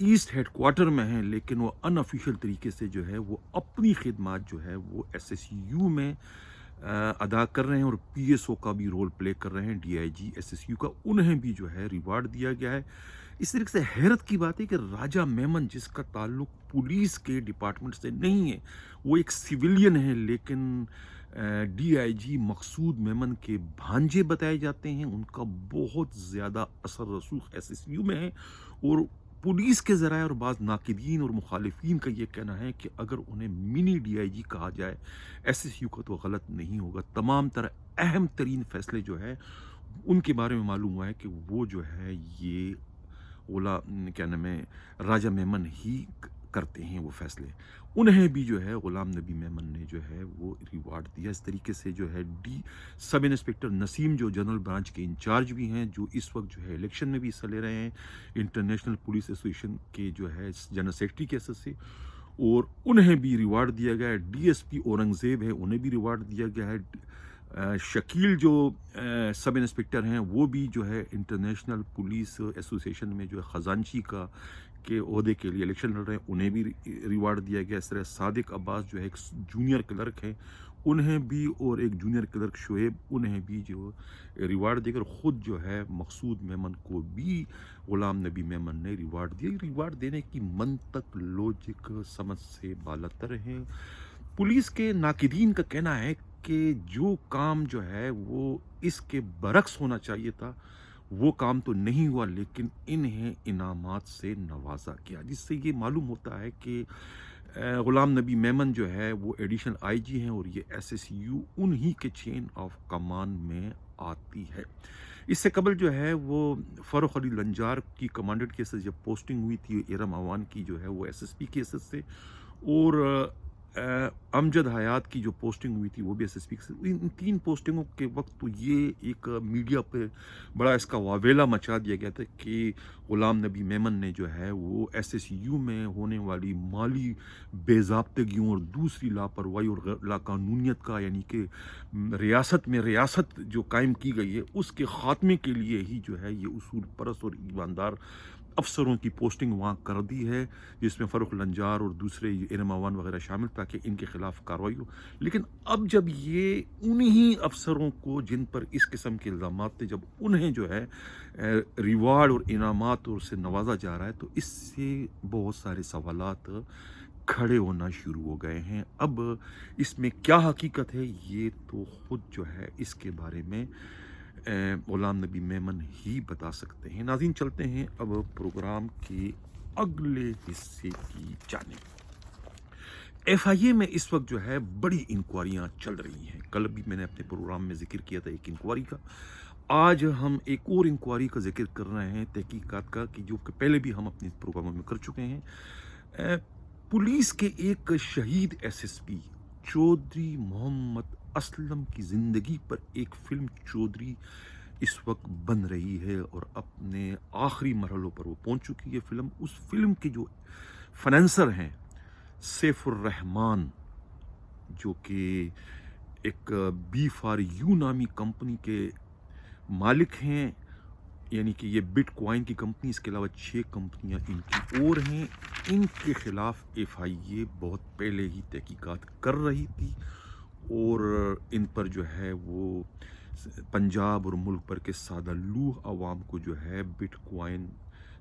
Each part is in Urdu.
ایسٹ ہیڈ کوارٹر میں ہیں، لیکن وہ ان آفیشیل طریقے سے جو ہے وہ اپنی خدمات جو ہے وہ ایس ایس یو میں ادا کر رہے ہیں، اور پی ایس او کا بھی رول پلے کر رہے ہیں، D I G S S U کا، انہیں بھی جو ہے ریوارڈ دیا گیا ہے۔ اس طریقے سے حیرت کی بات ہے کہ راجہ میمن، جس کا تعلق پولیس کے ڈپارٹمنٹ سے نہیں ہے، وہ ایک سویلین ہے، لیکن ڈی آئی جی مقصود میمن کے بھانجے بتائے جاتے ہیں۔ ان کا بہت زیادہ اثر رسوخ ایس ایس یو میں ہے، اور پولیس کے ذرائع اور بعض ناقدین اور مخالفین کا یہ کہنا ہے کہ اگر انہیں منی ڈی آئی جی کہا جائے ایس ایس یو کا تو غلط نہیں ہوگا۔ تمام تر اہم ترین فیصلے جو ہے ان کے بارے میں معلوم ہوا ہے کہ وہ جو ہے یہ کیا نام ہے، راجہ میمن ہی کرتے ہیں وہ فیصلے۔ انہیں بھی جو ہے غلام نبی میمن نے جو ہے وہ ریوارڈ دیا۔ اس طریقے سے جو ہے سب انسپیکٹر نسیم، جو جنرل برانچ کے انچارج بھی ہیں، جو اس وقت جو ہے الیکشن میں بھی حصہ لے رہے ہیں انٹرنیشنل پولیس ایسوسی ایشن کے جو ہے جنرل سیکرٹری کے حیثیت سے، اور انہیں بھی ریوارڈ دیا گیا ہے۔ ڈی ایس پی اورنگزیب ہے، انہیں بھی ریوارڈ دیا گیا ہے۔ شکیل جو سب انسپیکٹر ہیں، وہ بھی جو ہے انٹرنیشنل پولیس ایسوسی ایشن میں جو ہے خزانچی کا کے عہدے کے لیے الیکشن لڑ رہے ہیں، انہیں بھی ریوارڈ دیا گیا۔ اس طرح صادق عباس جو ہے ایک جونیئر کلرک ہیں، انہیں بھی، اور ایک جونیئر کلرک شعیب، انہیں بھی جو ریوارڈ دے کر خود جو ہے مقصود میمن کو بھی غلام نبی میمن نے ریوارڈ دیا۔ ریوارڈ دینے کی منطق، لوجک سمجھ سے بالاتر ہے۔ پولیس کے ناقدین کا کہنا ہے کہ جو کام جو ہے وہ اس کے برعکس ہونا چاہیے تھا، وہ کام تو نہیں ہوا، لیکن انہیں انعامات سے نوازا گیا، جس سے یہ معلوم ہوتا ہے کہ غلام نبی میمن جو ہے وہ ایڈیشنل آئی جی ہیں، اور یہ ایس ایس یو انہی کے چین آف کمان میں آتی ہے۔ اس سے قبل جو ہے وہ فاروق علی لنجار کی کمانڈنٹ کی حیثیت جب پوسٹنگ ہوئی تھی، ارم عوان کی جو ہے وہ ایس ایس پی کی حیثیت سے، اور امجد حیات کی جو پوسٹنگ ہوئی تھی وہ بھی ایس ایس پی سے۔ ان تین پوسٹنگوں کے وقت تو یہ ایک میڈیا پہ بڑا اس کا واویلا مچا دیا گیا تھا کہ غلام نبی میمن نے جو ہے وہ ایس ایس یو میں ہونے والی مالی بے ضابطگیوں اور دوسری لاپرواہی اور لاقانونیت کا، یعنی کہ ریاست میں ریاست جو قائم کی گئی ہے، اس کے خاتمے کے لیے ہی جو ہے یہ اصول پرست اور ایماندار افسروں کی پوسٹنگ وہاں کر دی ہے، جس میں فاروق لنجار اور دوسرے ارم عوان وغیرہ شامل، تاکہ ان کے خلاف کارروائی ہو۔ لیکن اب جب یہ انہی افسروں کو جن پر اس قسم کے الزامات تھے، جب انہیں جو ہے ریوارڈ اور انعامات اور سے نوازا جا رہا ہے، تو اس سے بہت سارے سوالات کھڑے ہونا شروع ہو گئے ہیں۔ اب اس میں کیا حقیقت ہے، یہ تو خود جو ہے اس کے بارے میں غلام نبی میمن ہی بتا سکتے ہیں۔ ناظرین، چلتے ہیں اب پروگرام کے اگلے حصے کی جانب۔ ایف آئی اے میں اس وقت جو ہے بڑی انکوائریاں چل رہی ہیں۔ کل بھی میں نے اپنے پروگرام میں ذکر کیا تھا ایک انکوائری کا، آج ہم ایک اور انکوائری کا ذکر کر رہے ہیں، تحقیقات کا، کہ جو کہ پہلے بھی ہم اپنے پروگراموں میں کر چکے ہیں۔ پولیس کے ایک شہید ایس ایس پی چودھری محمد اسلم کی زندگی پر ایک فلم چودھری اس وقت بن رہی ہے، اور اپنے آخری مرحلوں پر وہ پہنچ چکی ہے فلم۔ اس فلم کے جو فنانسر ہیں سیف الرحمان، جو کہ ایک بی فار یو نامی کمپنی کے مالک ہیں، یعنی کہ یہ بٹ کوائن کی کمپنی، اس کے علاوہ 6 کمپنیاں ان کی اور ہیں، ان کے خلاف ایف آئی اے بہت پہلے ہی تحقیقات کر رہی تھی، اور ان پر جو ہے وہ پنجاب اور ملک بھر کے سادہ لوح عوام کو جو ہے بٹ کوائن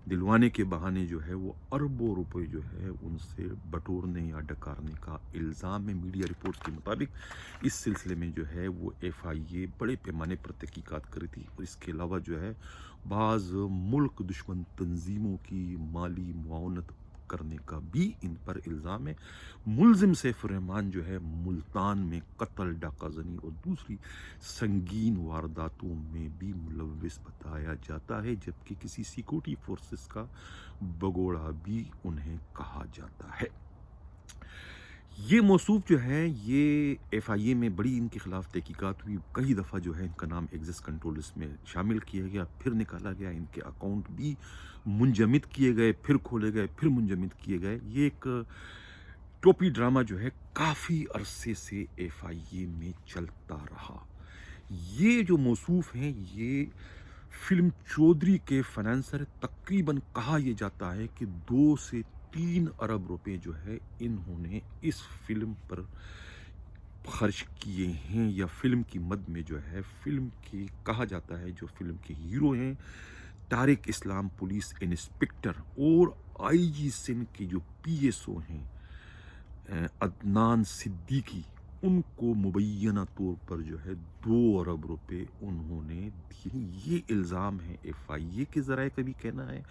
دلوانے کے بہانے جو ہے وہ اربوں روپے جو ہے ان سے بٹورنے یا ڈکارنے کا الزام ہے۔ میڈیا رپورٹس کے مطابق اس سلسلے میں جو ہے وہ ایف آئی اے بڑے پیمانے پر تحقیقات کری تھی، اور اس کے علاوہ جو ہے بعض ملک دشمن تنظیموں کی مالی معاونت کرنے کا بھی ان پر الزام ہے۔ ملزم سیف الرحمان جو ہے ملتان میں قتل، ڈاکہ زنی اور دوسری سنگین وارداتوں میں بھی ملوث بتایا جاتا ہے، جبکہ کسی سیکورٹی فورسز کا بگوڑا بھی انہیں کہا جاتا ہے۔ یہ موصوف جو ہے یہ ایف آئی اے میں بڑی ان کے خلاف تحقیقات ہوئی، کئی دفعہ جو ہے ان کا نام ایگزس کنٹرول لسٹ میں شامل کیا گیا، پھر نکالا گیا، ان کے اکاؤنٹ بھی منجمد کیے گئے، پھر کھولے گئے، پھر منجمد کیے گئے۔ یہ ایک ٹوپی ڈرامہ جو ہے کافی عرصے سے ایف آئی اے میں چلتا رہا۔ یہ جو موصوف ہیں یہ فلم چودھری کے فنانسر تقریباً کہا یہ جاتا ہے کہ 2 سے 3 ارب روپے جو ہے انہوں نے اس فلم پر خرچ کیے ہیں، یا فلم کی مد میں جو ہے فلم کی کہا جاتا ہے جو فلم کے ہیرو ہیں طارق اسلام پولیس انسپکٹر اور آئی جی سندھ کے جو پی ایس او ہیں عدنان صدیقی، ان کو مبینہ طور پر جو ہے 2 ارب روپے انہوں نے دیے۔ یہ الزام ہے ایف آئی اے کے ذرائع کا بھی کہنا ہے،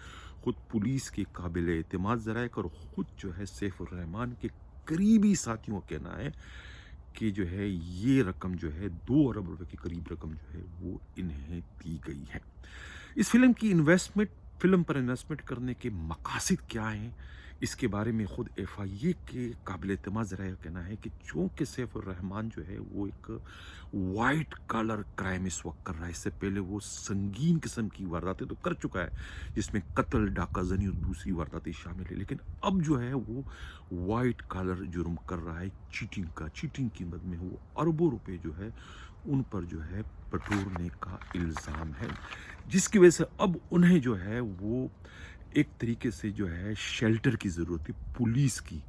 خود پولیس کے قابل اعتماد ذرائع کا، اور خود جو ہے سیف الرحمان کے قریبی ساتھیوں کا کہنا ہے کہ جو ہے یہ رقم جو ہے 2 ارب روپے کے قریب رقم جو ہے وہ انہیں دی گئی ہے۔ اس فلم پر انویسٹمنٹ کرنے کے مقاصد کیا ہیں، اس کے بارے میں خود ایف آئی اے کے قابل اعتماد ذرائع کا کہنا ہے کہ چونکہ سیف الرحمان جو ہے وہ ایک وائٹ کالر کرائم اس وقت کر رہا ہے، اس سے پہلے وہ سنگین قسم کی وارداتیں تو کر چکا ہے جس میں قتل، ڈاکہ زنی اور دوسری وارداتیں شامل ہیں، لیکن اب جو ہے وہ وائٹ کالر جرم کر رہا ہے چیٹنگ کی مد میں وہ اربوں روپے جو ہے ان پر جو ہے بٹورنے کا الزام ہے، جس کی وجہ سے اب انہیں جو ہے وہ ایک طریقے سے جو ہے شیلٹر کی ضرورت تھی، پولیس کی،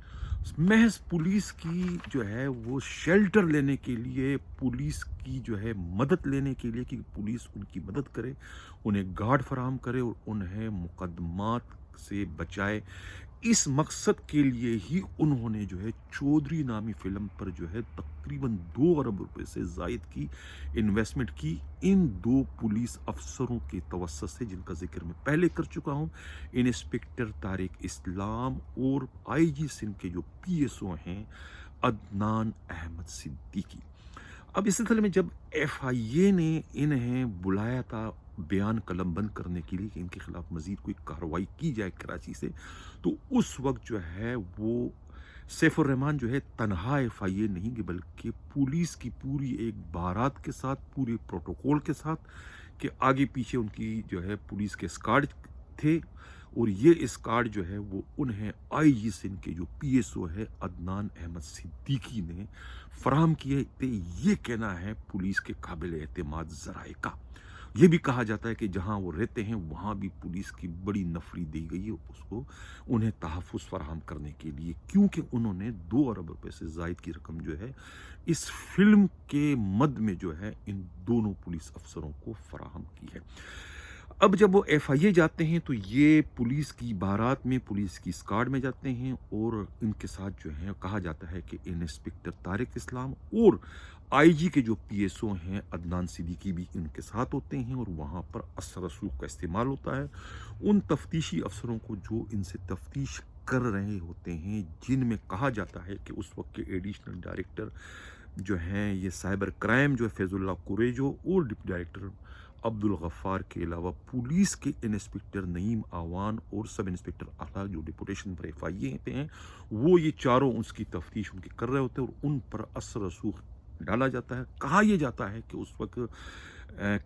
محض پولیس کی جو ہے وہ شیلٹر لینے کے لیے، پولیس کی جو ہے مدد لینے کے لیے کہ پولیس ان کی مدد کرے، انہیں گارڈ فراہم کرے اور انہیں مقدمات سے بچائے۔ اس مقصد کے لیے ہی انہوں نے جو ہے چودھری نامی فلم پر جو ہے تقریباً 2 ارب روپے سے زائد کی انویسٹمنٹ کی، ان 2 پولیس افسروں کے توسط سے جن کا ذکر میں پہلے کر چکا ہوں، انسپکٹر طارق اسلام اور آئی جی سندھ کے جو پی ایس او ہیں عدنان احمد صدیقی۔ اب اس سلسلے میں جب ایف آئی اے نے انہیں بلایا تھا بیان قلم بند کرنے کے لیے کہ ان کے خلاف مزید کوئی کارروائی کی جائے کراچی سے، تو اس وقت جو ہے وہ سیف الرحمان جو ہے تنہا ایف آئی اے نہیں کہ بلکہ پولیس کی پوری ایک بارات کے ساتھ، پورے پروٹوکول کے ساتھ، کہ آگے پیچھے ان کی جو ہے پولیس کے اسکارڈ تھے، اور یہ اسکارڈ جو ہے وہ انہیں آئی جی سندھ کے جو پی ایس او ہے عدنان احمد صدیقی نے فراہم کیے تھے۔ یہ کہنا ہے پولیس کے قابل اعتماد ذرائع کا۔ یہ بھی کہا جاتا ہے کہ جہاں وہ رہتے ہیں وہاں بھی پولیس کی بڑی نفری دی گئی ہے اس کو انہیں تحفظ فراہم کرنے کے لیے، کیونکہ انہوں نے 2 ارب روپے سے زائد کی رقم جو ہے اس فلم کے مد میں جو ہے ان دونوں پولیس افسروں کو فراہم کی ہے۔ اب جب وہ ایف آئی اے جاتے ہیں تو یہ پولیس کی بارات میں، پولیس کی اسکارڈ میں جاتے ہیں، اور ان کے ساتھ جو ہے کہا جاتا ہے کہ انسپکٹر طارق اسلام اور آئی جی کے جو پی ایس او ہیں عدنان صدیقی بھی ان کے ساتھ ہوتے ہیں، اور وہاں پر اثر رسوخ کا استعمال ہوتا ہے ان تفتیشی افسروں کو جو ان سے تفتیش کر رہے ہوتے ہیں، جن میں کہا جاتا ہے کہ اس وقت کے ایڈیشنل ڈائریکٹر جو ہیں یہ سائبر کرائم جو ہے فیض اللہ کوریجو، اور ڈپٹی ڈائریکٹر عبد الغفار کے علاوہ پولیس کے انسپکٹر نعیم آوان اور سب انسپکٹر اعلیٰ جو ڈپوٹیشن پر ایف آئی اے پہ ہیں، وہ یہ چاروں اس کی تفتیش ان کی کر رہے ہوتے ہیں، اور ان پر اثر رسوخ ڈالا جاتا ہے۔ کہا یہ جاتا ہے کہ اس وقت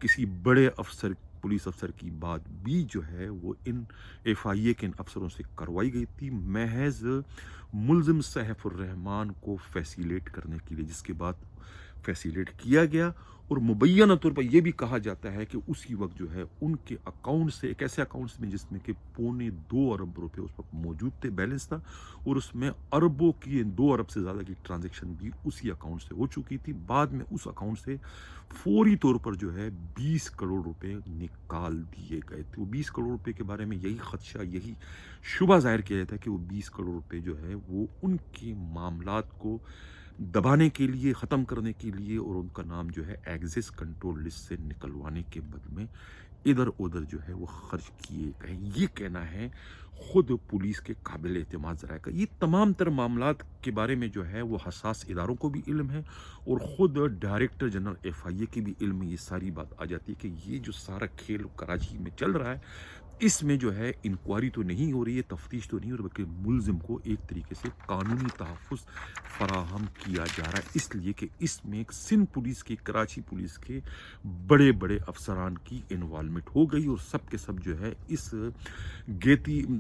کسی بڑے پولیس افسر کی بات بھی جو ہے وہ ان ایف آئی اے کے ان افسروں سے کروائی گئی تھی، محض ملزم سیف الرحمان کو فیسیلیٹ کرنے کے لیے، جس کے بعد فیسیلیٹ کیا گیا، اور مبینہ طور پر یہ بھی کہا جاتا ہے کہ اسی وقت جو ہے ان کے اکاؤنٹ سے، ایک ایسے اکاؤنٹس میں جس میں کہ 2.25 ارب روپے اس وقت موجود تھے، بیلنس تھا، اور اس میں اربوں کی 2 ارب سے زیادہ کی ٹرانزیکشن بھی اسی اکاؤنٹ سے ہو چکی تھی۔ بعد میں اس اکاؤنٹ سے فوری طور پر جو ہے 20 کروڑ روپے نکال دیے گئے تھے۔ وہ 20 کروڑ روپے کے بارے میں یہی خدشہ، یہی شبہ ظاہر کیا جاتا ہے کہ وہ 20 کروڑ روپے جو ہے وہ ان کے معاملات کو دبانے کے لیے، ختم کرنے کے لیے، اور ان کا نام جو ہے ایگزس کنٹرول لسٹ سے نکلوانے کے بدل میں ادھر ادھر جو ہے وہ خرچ کیے گئے۔ یہ کہنا ہے خود پولیس کے قابل اعتماد ذرائع کا۔ یہ تمام تر معاملات کے بارے میں جو ہے وہ حساس اداروں کو بھی علم ہے، اور خود ڈائریکٹر جنرل ایف آئی اے کی بھی علم میں یہ ساری بات آ جاتی ہے کہ یہ جو سارا کھیل کراچی میں چل رہا ہے، اس میں جو ہے انکوائری تو نہیں ہو رہی ہے، تفتیش تو نہیں ہو رہی، بلکہ ملزم کو ایک طریقے سے قانونی تحفظ فراہم کیا جا رہا ہے، اس لیے کہ اس میں سندھ پولیس کی، کراچی پولیس کے بڑے بڑے افسران کی انوالومنٹ ہو گئی، اور سب کے سب جو ہے اس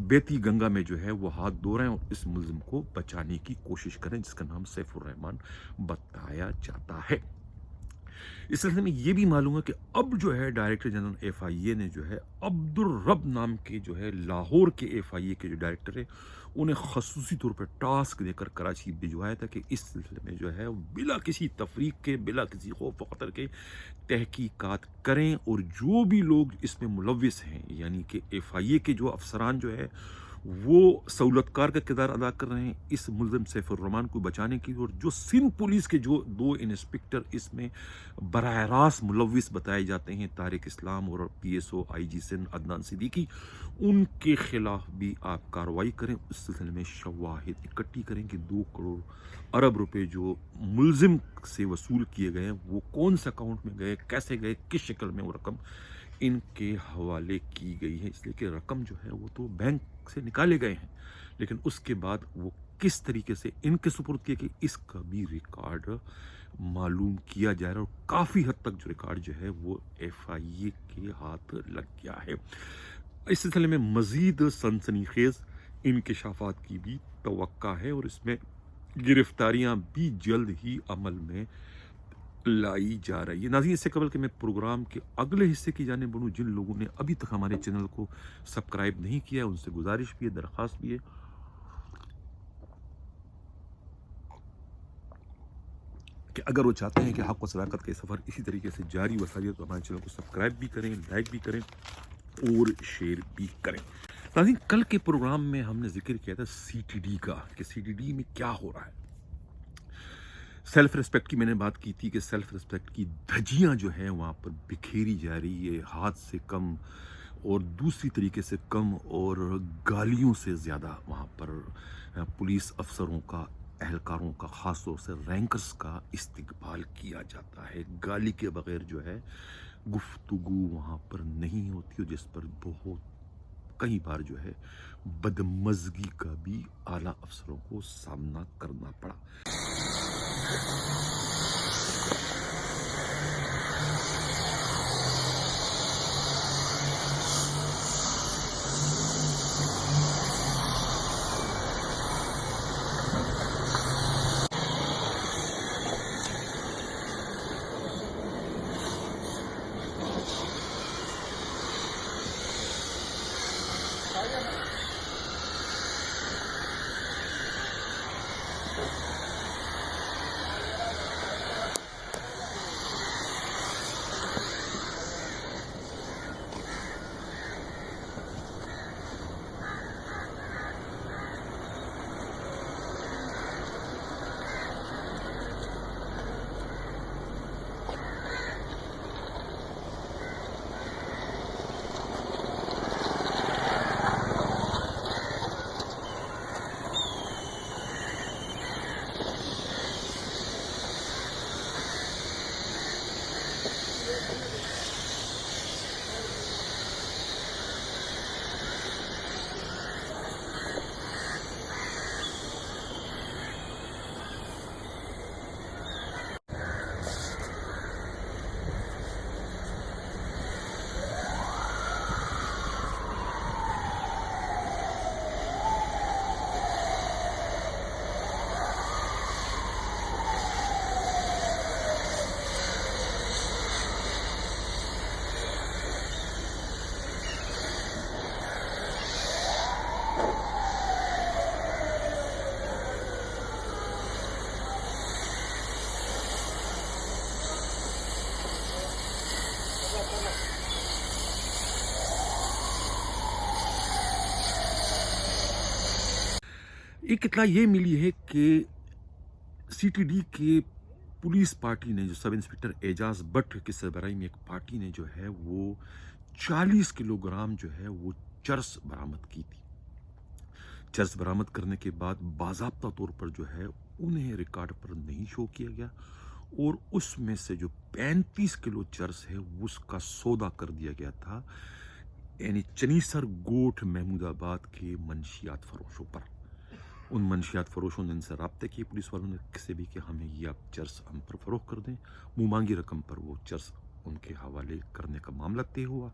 بیتی گنگا میں جو ہے وہ ہاتھ دھو رہے ہیں اور اس ملزم کو بچانے کی کوشش کریں جس کا نام سیف الرحمان بتایا جاتا ہے۔ اس سلسلے میں یہ بھی معلوم ہے کہ اب جو ہے ڈائریکٹر جنرل ایف آئی اے نے جو ہے عبدالرب نام کے جو ہے لاہور کے ایف آئی اے کے جو ڈائریکٹر ہے انہیں خصوصی طور پر ٹاسک دے کر کراچی بھجوایا تھا کہ اس سلسلے میں جو ہے بلا کسی تفریق کے، بلا کسی خوف و خطر کے تحقیقات کریں، اور جو بھی لوگ اس میں ملوث ہیں، یعنی کہ ایف آئی اے کے جو افسران جو ہے وہ سہولت کار کا کردار ادا کر رہے ہیں اس ملزم سیف الرحمان کو بچانے کی، اور جو سندھ پولیس کے جو 2 انسپکٹر اس میں براہ راست ملوث بتائے جاتے ہیں، طارق اسلام اور پی ایس او آئی جی سندھ عدنان صدیقی، ان کے خلاف بھی آپ کارروائی کریں، اس سلسلے میں شواہد اکٹھی کریں کہ 2 کروڑ ارب روپے جو ملزم سے وصول کیے گئے ہیں وہ کون سے اکاؤنٹ میں گئے، کیسے گئے، کس شکل میں وہ رقم ان کے حوالے کی گئی ہے، اس لیے کہ رقم جو ہے وہ تو بینک سے نکالے گئے ہیں، لیکن اس کے بعد وہ کس طریقے سے ان کے سپرد کیے گئے اس کا بھی ریکارڈ معلوم کیا جا رہا ہے، اور کافی حد تک جو ریکارڈ جو ہے وہ ایف آئی اے کے ہاتھ لگ گیا ہے۔ اس سلسلے میں مزید سنسنی خیز انکشافات کی بھی توقع ہے، اور اس میں گرفتاریاں بھی جلد ہی عمل میں لائی جا رہی ہے۔ ناظرین، اس سے قبل کہ میں پروگرام کے اگلے حصے کی جانب بڑھوں، جن لوگوں نے ابھی تک ہمارے چینل کو سبسکرائب نہیں کیا ہے ان سے گزارش بھی ہے، درخواست بھی ہے کہ اگر وہ چاہتے ہیں کہ حق و صداقت کے سفر اسی طریقے سے جاری و ساری تو ہمارے چینل کو سبسکرائب بھی کریں، لائک بھی کریں اور شیئر بھی کریں۔ ناظرین، کل کے پروگرام میں ہم نے ذکر کیا تھا سی ٹی ڈی کا، کہ سی ٹی ڈی میں کیا ہو رہا ہے۔ سیلف ریسپیکٹ کی میں نے بات کی تھی کہ سیلف ریسپیکٹ کی دھجیاں جو ہیں وہاں پر بکھیری جا رہی ہے، ہاتھ سے کم اور دوسری طریقے سے کم اور گالیوں سے زیادہ وہاں پر پولیس افسروں کا، اہلکاروں کا، خاص طور سے رینکرز کا استقبال کیا جاتا ہے۔ گالی کے بغیر جو ہے گفتگو وہاں پر نہیں ہوتی، اور جس پر بہت کئی بار جو ہے بدمزگی کا بھی اعلیٰ افسروں کو سامنا کرنا پڑا۔ ایک اطلاع یہ ملی ہے کہ سی ٹی ڈی کے پولیس پارٹی نے، جو سب انسپکٹر اعجاز بٹ کی سربراہی میں ایک پارٹی نے جو ہے وہ 40 کلو گرام جو ہے وہ چرس برآمد کی تھی۔ چرس برآمد کرنے کے بعد باضابطہ طور پر جو ہے انہیں ریکارڈ پر نہیں شو کیا گیا، اور اس میں سے جو 35 کلو چرس ہے اس کا سودا کر دیا گیا تھا، یعنی چنیسر گوٹھ محمود آباد کے منشیات فروشوں پر۔ ان منشیات فروشوں نے ان سے رابطے کیے، پولیس والوں نے کسی بھی کہ ہمیں یہ آپ چرس ہم پر فروخت کر دیں، منہ مانگی رقم پر وہ چرس ان کے حوالے کرنے کا معاملہ طے ہوا،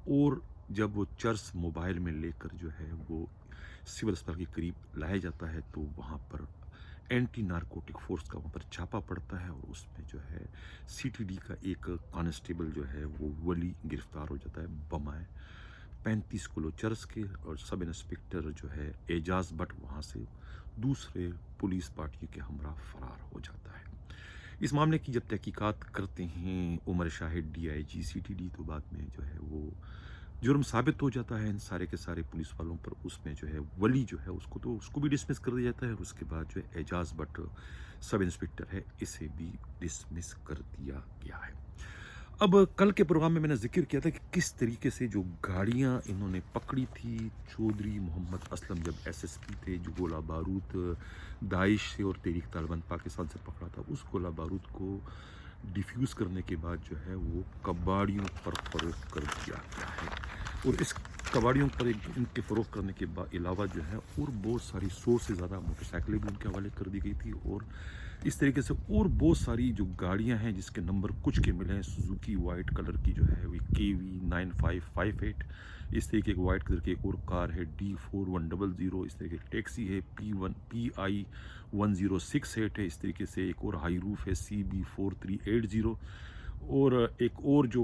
اور جب وہ چرس موبائل میں لے کر جو ہے وہ سول اسپتال کے قریب لایا جاتا ہے تو وہاں پر اینٹی نارکوٹک فورس کا وہاں پر چھاپا پڑتا ہے اور اس میں جو ہے سی ٹی ڈی کا ایک کانسٹیبل جو ہے وہ ولی گرفتار ہو جاتا ہے بمائے 35 کلو چرس کے، اور سب انسپکٹر جو ہے اعجاز بٹ وہاں سے دوسرے پولیس پارٹی کے ہمراہ فرار ہو جاتا ہے۔ اس معاملے کی جب تحقیقات کرتے ہیں Umar Shahid D I G C T D, تو بعد میں جو ہے وہ جرم ثابت ہو جاتا ہے ان سارے کے سارے پولیس والوں پر۔ اس میں جو ہے ولی جو ہے اس کو بھی ڈسمس کر دیا جاتا ہے، اور اس کے بعد جو ہے اعجاز بٹ سب انسپکٹر ہے اسے بھی ڈسمس کر دیا گیا ہے۔ اب کل کے پروگرام میں نے ذکر کیا تھا کہ کس طریقے سے جو گاڑیاں انہوں نے پکڑی تھی، چودھری محمد اسلم جب ایس ایس پی تھے، جو گولہ بارود داعش سے اور تحریک طالبان پاکستان سے پکڑا تھا، اس گولہ بارود کو ڈیفیوز کرنے کے بعد جو ہے وہ کباڑیوں پر فروخت کر دیا گیا ہے، اور اس کباڑیوں پر ان کے فروخت کرنے کے علاوہ جو ہے اور بہت ساری 100 سے زیادہ موٹر سائیکلیں بھی ان کے حوالے کر دی گئی تھی، اور اس طریقے سے اور بہت ساری جو گاڑیاں ہیں جس کے نمبر کچھ کے ملے ہیں، سوزوکی وائٹ کلر کی جو ہے وہ KV9558، اس طریقے کے وائٹ کلر کی ایک اور کار ہے D4100، اس طریقے کی ٹیکسی ہے PI1068 ہے، اس طریقے سے ایک اور ہائی روف ہے CB4380، اور ایک اور جو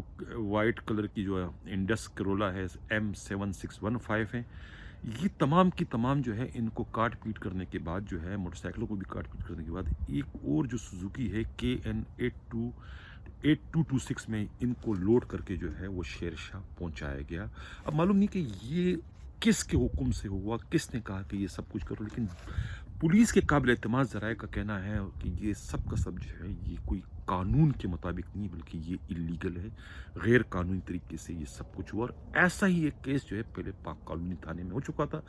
وائٹ کلر کی جو ہے انڈس کرولا ہے M7615 ہے۔ یہ تمام کی تمام جو ہے ان کو کاٹ پیٹ کرنے کے بعد جو ہے موٹر سائیکلوں کو بھی کاٹ پیٹ کرنے کے بعد ایک اور جو سوزوکی ہے KN8226 میں ان کو لوڈ کر کے جو ہے وہ شیر شاہ پہنچایا گیا۔ اب معلوم نہیں کہ یہ کس کے حکم سے ہوا، کس نے کہا کہ یہ سب کچھ کرو، لیکن پولیس کے قابل اعتماد ذرائع کا کہنا ہے کہ یہ سب کا سب جو ہے یہ کوئی قانون کے مطابق نہیں، بلکہ یہ اللیگل ہے، غیر قانونی طریقے سے یہ سب کچھ ہوا۔ اور ایسا ہی ایک کیس جو ہے پہلے پاک کالونی تھانے میں ہو چکا تھا،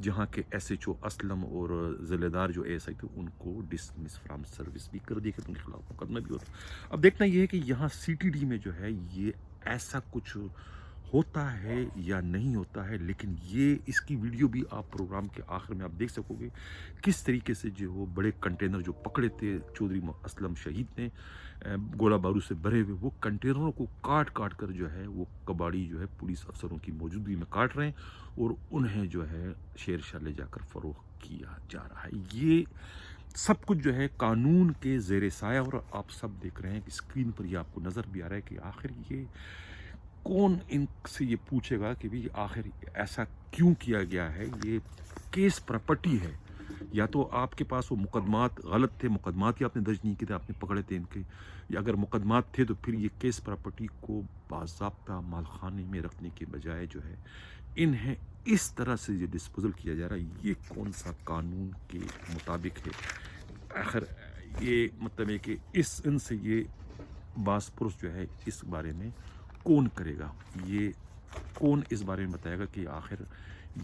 جہاں کے SHO اسلم اور ذمہ دار جو ASI تھے ان کو ڈسمس فرام سروس بھی کر دیا کہ ان کے خلاف مقدمہ بھی ہوتا۔ اب دیکھنا یہ ہے کہ یہاں CTD میں جو ہے یہ ایسا کچھ ہوتا ہے یا نہیں ہوتا ہے، لیکن یہ اس کی ویڈیو بھی آپ پروگرام کے آخر میں آپ دیکھ سکو گے کس طریقے سے جو وہ بڑے کنٹینر جو پکڑے تھے چودھری اسلم شہید نے گولہ بارود سے بھرے ہوئے، وہ کنٹینروں کو کاٹ کاٹ کر جو ہے وہ کباڑی جو ہے پولیس افسروں کی موجودگی میں کاٹ رہے ہیں، اور انہیں جو ہے شیر شاہ لے جا کر فروخت کیا جا رہا ہے۔ یہ سب کچھ جو ہے قانون کے زیر سایہ، اور آپ سب دیکھ رہے ہیں کہ اسکرین پر یہ آپ کو نظر بھی آ رہا ہے کہ آخر یہ کون ان سے یہ پوچھے گا کہ بھی آخر ایسا کیوں کیا گیا ہے۔ یہ کیس پراپرٹی ہے، یا تو آپ کے پاس وہ مقدمات غلط تھے، مقدمات ہی آپ نے درج نہیں کیے تھے، آپ نے پکڑے تھے ان کے، یا اگر مقدمات تھے تو پھر یہ کیس پراپرٹی کو باضابطہ مالخانے میں رکھنے کے بجائے جو ہے انہیں اس طرح سے یہ ڈسپوزل کیا جا رہا ہے۔ یہ کون سا قانون کے مطابق ہے؟ آخر یہ مطلب ہے کہ ان سے یہ باس پرس جو ہے اس بارے میں کون کرے گا، یہ کون اس بارے میں بتائے گا کہ آخر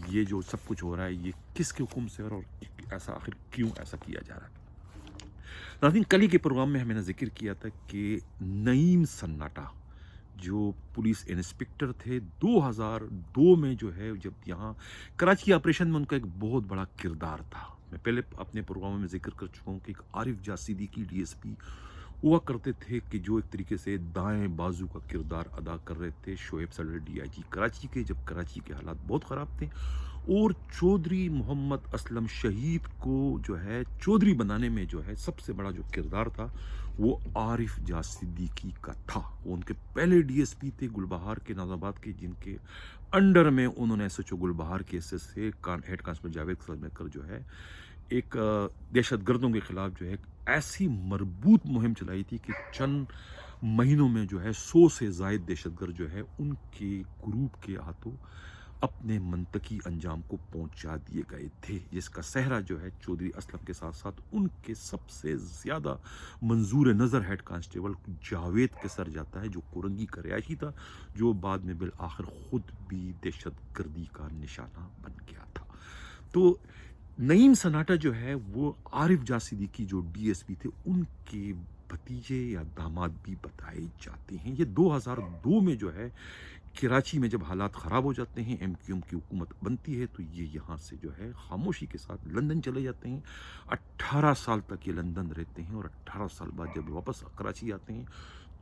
یہ جو سب کچھ ہو رہا ہے یہ کس کے حکم سے اور ایسا آخر کیوں ایسا کیا جا رہا ہے۔ ناظرین، کل ہی کے پروگرام میں ہمیں نے ذکر کیا تھا کہ نعیم سناٹا جو پولیس انسپکٹر تھے 2002 میں جو ہے، جب یہاں کراچی آپریشن میں ان کا ایک بہت بڑا کردار تھا۔ میں پہلے اپنے پروگراموں میں ذکر کر چکا ہوں کہ ایک عارف جاسیدی کی DSP ہوا کرتے تھے کہ جو ایک طریقے سے دائیں بازو کا کردار ادا کر رہے تھے شعیب صدر DIG کراچی کے، جب کراچی کے حالات بہت خراب تھے، اور چودھری محمد اسلم شہید کو جو ہے چودھری بنانے میں جو ہے سب سے بڑا جو کردار تھا وہ عارف جا صدیقی کا تھا۔ وہ ان کے پہلے DSP تھے گلبہار کے، ناظم آباد کے، جن کے انڈر میں انہوں نے SHO گلبہار کے حصے سے ہیڈ کانسٹیبل جاوید کے ساتھ مل کر جو ہے ایک دہشت گردوں کے خلاف جو ہے ایسی مربوط مہم چلائی تھی کہ چند مہینوں میں جو ہے 100 سے زائد دہشت گرد جو ہے ان کے گروپ کے ہاتھوں اپنے منطقی انجام کو پہنچا دیے گئے تھے، جس کا صحرا جو ہے چودھری اسلم کے ساتھ ساتھ ان کے سب سے زیادہ منظور نظر ہیڈ کانسٹیبل جاوید کے سر جاتا ہے، جو کورنگی کا رہائشی تھا، جو بعد میں بالآخر خود بھی دہشت گردی کا نشانہ بن گیا تھا۔ تو نعیم سناٹا جو ہے وہ عارف جا صدیقی جو DSP تھے ان کے بھتیجے یا داماد بھی بتائے جاتے ہیں۔ یہ 2002 میں جو ہے کراچی میں جب حالات خراب ہو جاتے ہیں، MQM کی حکومت بنتی ہے، تو یہ یہاں سے جو ہے خاموشی کے ساتھ لندن چلے جاتے ہیں۔ 18 سال تک یہ لندن رہتے ہیں، اور 18 سال بعد جب واپس کراچی آتے ہیں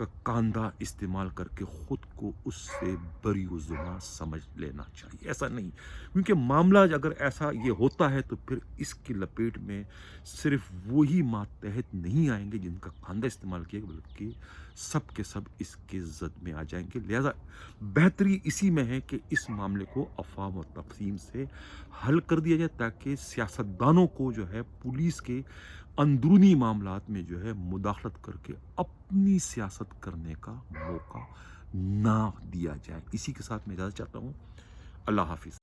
کا کاندھا استعمال کر کے خود کو اس سے بری و زما سمجھ لینا چاہیے. ایسا نہیں، کیونکہ معاملہ اگر ایسا یہ ہوتا ہے تو پھر اس کی لپیٹ میں صرف وہی ماتحت نہیں آئیں گے جن کا کاندھا استعمال کیا، بلکہ سب کے سب اس کے زد میں آ جائیں گے. لہذا بہتری اسی میں ہے کہ اس معاملے کو افہام و تفہیم سے حل کر دیا جائے، تاکہ سیاستدانوں کو جو ہے پولیس کے اندرونی معاملات میں جو ہے مداخلت کر کے اپنی سیاست کرنے کا موقع نہ دیا جائے. اسی کے ساتھ میں اجازت چاہتا ہوں. اللہ حافظ.